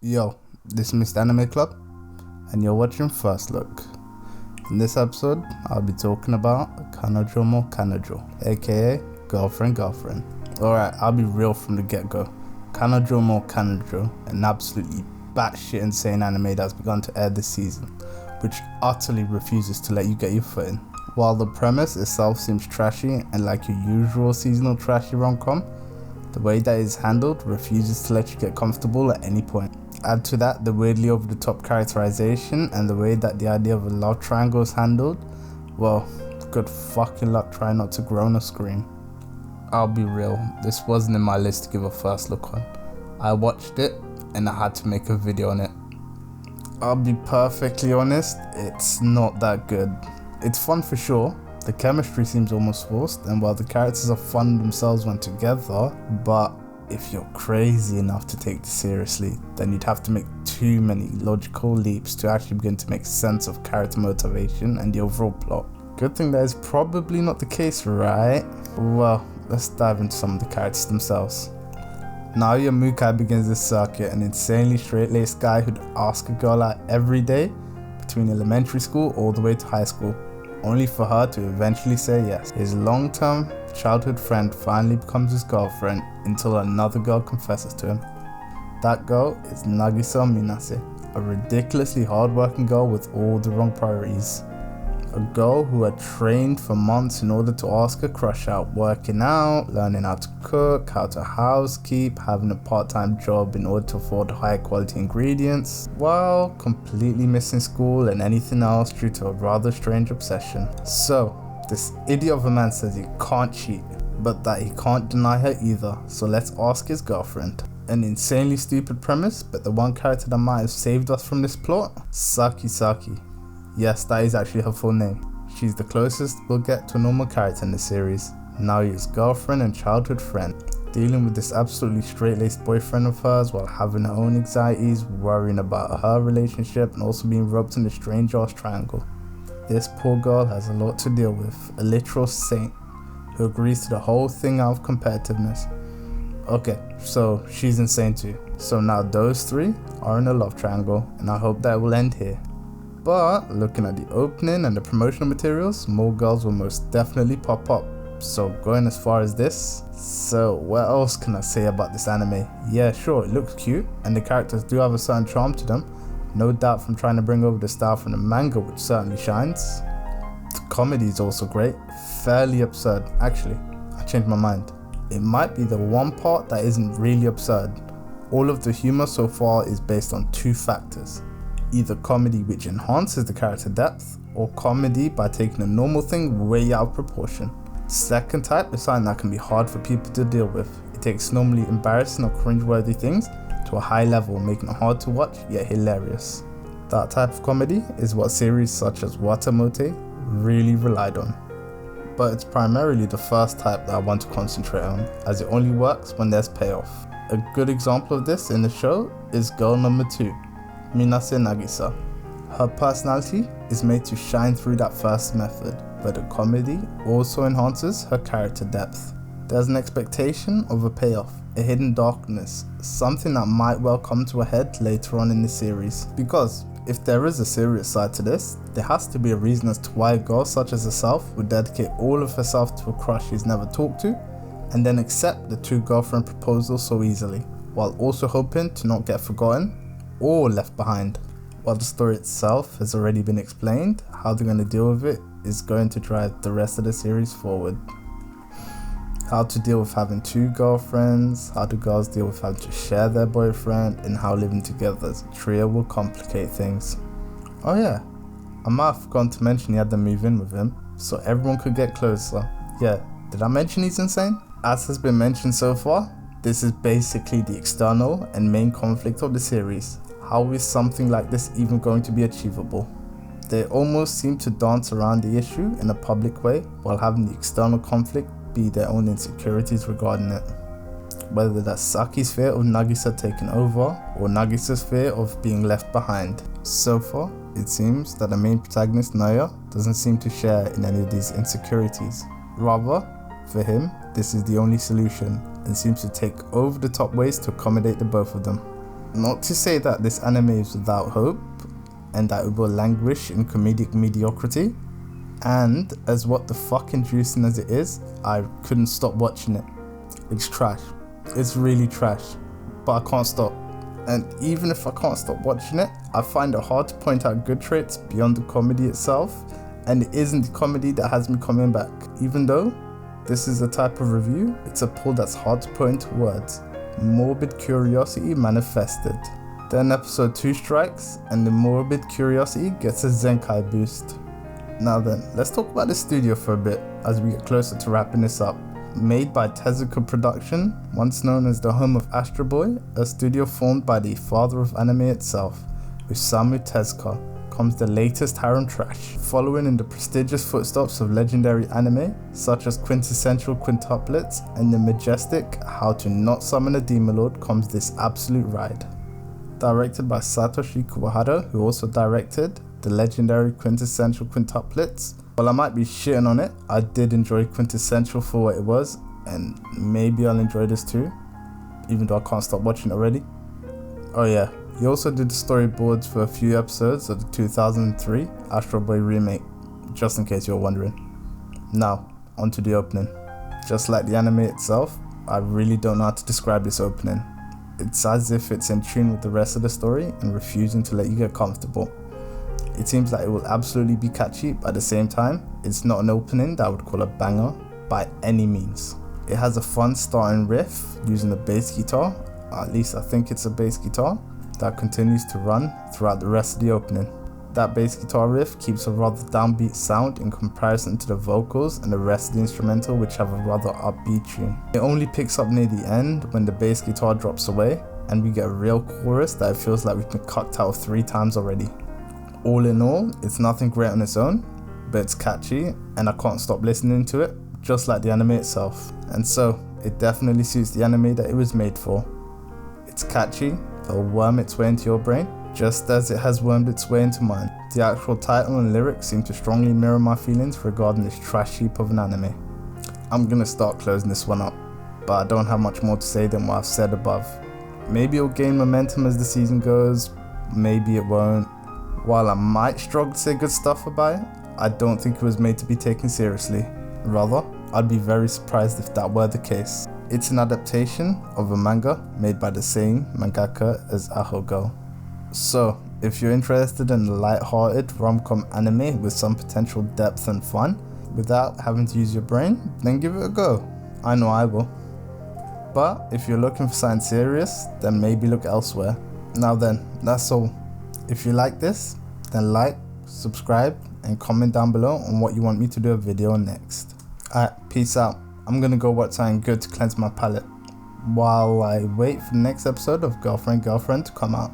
Yo, this is Mr.Animeclub, and you're watching First Look. In this episode, I'll be talking about Kanojo mo Kanojo, aka girlfriend. Alright, I'll be real from the get-go. Kanojo mo Kanojo, an absolutely batshit insane anime that's begun to air this season, which utterly refuses to let you get your foot in. While the premise itself seems trashy and like your usual seasonal trashy rom-com, the way that it's handled refuses to let you get comfortable at any point. Add to that the weirdly over-the-top characterization and the way that the idea of a love triangle is handled, well, good fucking luck trying not to groan or scream. I'll be real, this wasn't in my list to give a first look on. I watched it and I had to make a video on it. I'll be perfectly honest, it's not that good. It's fun for sure, the chemistry seems almost forced, and while the characters are fun themselves when together, but if you're crazy enough to take this seriously, then you'd have to make too many logical leaps to actually begin to make sense of character motivation and the overall plot. Good thing that is probably not the case, right? Well, let's dive into some of the characters themselves. Naoya Mukai begins this circuit, an insanely straight-laced guy who'd ask a girl out every day between elementary school all the way to high school, only for her to eventually say yes. His long-term childhood friend finally becomes his girlfriend until another girl confesses to him. That girl is Nagisa Minase, a ridiculously hard-working girl with all the wrong priorities. A girl who had trained for months in order to ask her crush out, working out, learning how to cook, how to housekeep, having a part-time job in order to afford high-quality ingredients, while completely missing school and anything else due to a rather strange obsession. So, this idiot of a man says he can't cheat, but that he can't deny her either, so let's ask his girlfriend. An insanely stupid premise, but the one character that might have saved us from this plot? Saki. Yes, that is actually her full name. She's the closest we'll get to a normal character in the series. Naoya's girlfriend and childhood friend, dealing with this absolutely straight-laced boyfriend of hers while having her own anxieties, worrying about her relationship, and also being roped in a strange-ass triangle. This poor girl has a lot to deal with, a literal saint who agrees to the whole thing out of competitiveness. Okay, so she's insane too. So now those three are in a love triangle, and I hope that it will end here. But looking at the opening and the promotional materials, more girls will most definitely pop up. So going as far as this, so what else can I say about this anime? Yeah, sure, it looks cute and the characters do have a certain charm to them, no doubt from trying to bring over the style from the manga, which certainly shines. The comedy is also great, fairly absurd. Actually, I changed my mind. It might be the one part that isn't really absurd. All of the humor so far is based on two factors. Either comedy which enhances the character depth, or comedy by taking a normal thing way out of proportion. The second type is something that can be hard for people to deal with. It takes normally embarrassing or cringeworthy things to a high level, making it hard to watch yet hilarious. That type of comedy is what series such as Watamote really relied on. But it's primarily the first type that I want to concentrate on, as it only works when there's payoff. A good example of this in the show is girl number 2. Minase Nagisa. Her personality is made to shine through that first method, but the comedy also enhances her character depth. There's an expectation of a payoff, a hidden darkness, something that might well come to a head later on in the series. Because if there is a serious side to this, there has to be a reason as to why a girl such as herself would dedicate all of herself to a crush she's never talked to, and then accept the two-girlfriend proposal so easily, while also hoping to not get forgotten or left behind. While the story itself has already been explained, how they're going to deal with it is going to drive the rest of the series forward. How to deal with having two girlfriends, how do girls deal with having to share their boyfriend, and how living together as a trio will complicate things. Oh yeah, I might have forgotten to mention he had them move in with him, so everyone could get closer. Yeah, did I mention he's insane? As has been mentioned so far, this is basically the external and main conflict of the series. How is something like this even going to be achievable? They almost seem to dance around the issue in a public way while having the external conflict be their own insecurities regarding it. Whether that's Saki's fear of Nagisa taking over or Nagisa's fear of being left behind. So far, it seems that the main protagonist Naoya doesn't seem to share in any of these insecurities. Rather, for him, this is the only solution and seems to take over the top ways to accommodate the both of them. Not to say that this anime is without hope and that it will languish in comedic mediocrity, and as what the fuck inducing as it is, I couldn't stop watching it. It's trash. It's really trash, but I can't stop. And even if I can't stop watching it, I find it hard to point out good traits beyond the comedy itself, and it isn't the comedy that has me coming back. Even though this is a type of review, it's a pull that's hard to put into words. Morbid curiosity manifested. Then episode 2 strikes, and the morbid curiosity gets a Zenkai boost. Now then, let's talk about the studio for a bit as we get closer to wrapping this up. Made by Tezuka Production, once known as the home of Astro Boy, a studio formed by the father of anime itself, Osamu Tezuka, comes the latest harem trash. Following in the prestigious footsteps of legendary anime such as Quintessential Quintuplets and the majestic How to Not Summon a Demon Lord comes this absolute ride. Directed by Satoshi Kuwahara, who also directed the legendary Quintessential Quintuplets. While I might be shitting on it, I did enjoy Quintessential for what it was, and maybe I'll enjoy this too, even though I can't stop watching it already. Oh yeah, he also did the storyboards for a few episodes of the 2003 Astro Boy remake, just in case you're wondering. Now, onto the opening. Just like the anime itself, I really don't know how to describe this opening. It's as if it's in tune with the rest of the story and refusing to let you get comfortable. It seems like it will absolutely be catchy, but at the same time, it's not an opening that I would call a banger by any means. It has a fun starting riff using a bass guitar, at least I think it's a bass guitar, that continues to run throughout the rest of the opening. That bass guitar riff keeps a rather downbeat sound in comparison to the vocals and the rest of the instrumental, which have a rather upbeat tune. It only picks up near the end when the bass guitar drops away and we get a real chorus that it feels like we've been cut out 3 times already. All in all, it's nothing great on its own, but it's catchy and I can't stop listening to it, just like the anime itself. And so, it definitely suits the anime that it was made for. It's catchy, it'll worm its way into your brain, just as it has wormed its way into mine. The actual title and lyrics seem to strongly mirror my feelings regarding this trash heap of an anime. I'm gonna start closing this one up, but I don't have much more to say than what I've said above. Maybe it'll gain momentum as the season goes, maybe it won't. While I might struggle to say good stuff about it, I don't think it was made to be taken seriously. Rather, I'd be very surprised if that were the case. It's an adaptation of a manga made by the same mangaka as Aho Girl. So, if you're interested in a light-hearted rom-com anime with some potential depth and fun, without having to use your brain, then give it a go. I know I will. But if you're looking for something serious, then maybe look elsewhere. Now then, that's all. If you like this, then like, subscribe, and comment down below on what you want me to do a video on next. Alright, peace out. I'm gonna go watch something good to cleanse my palate, while I wait for the next episode of Girlfriend to come out.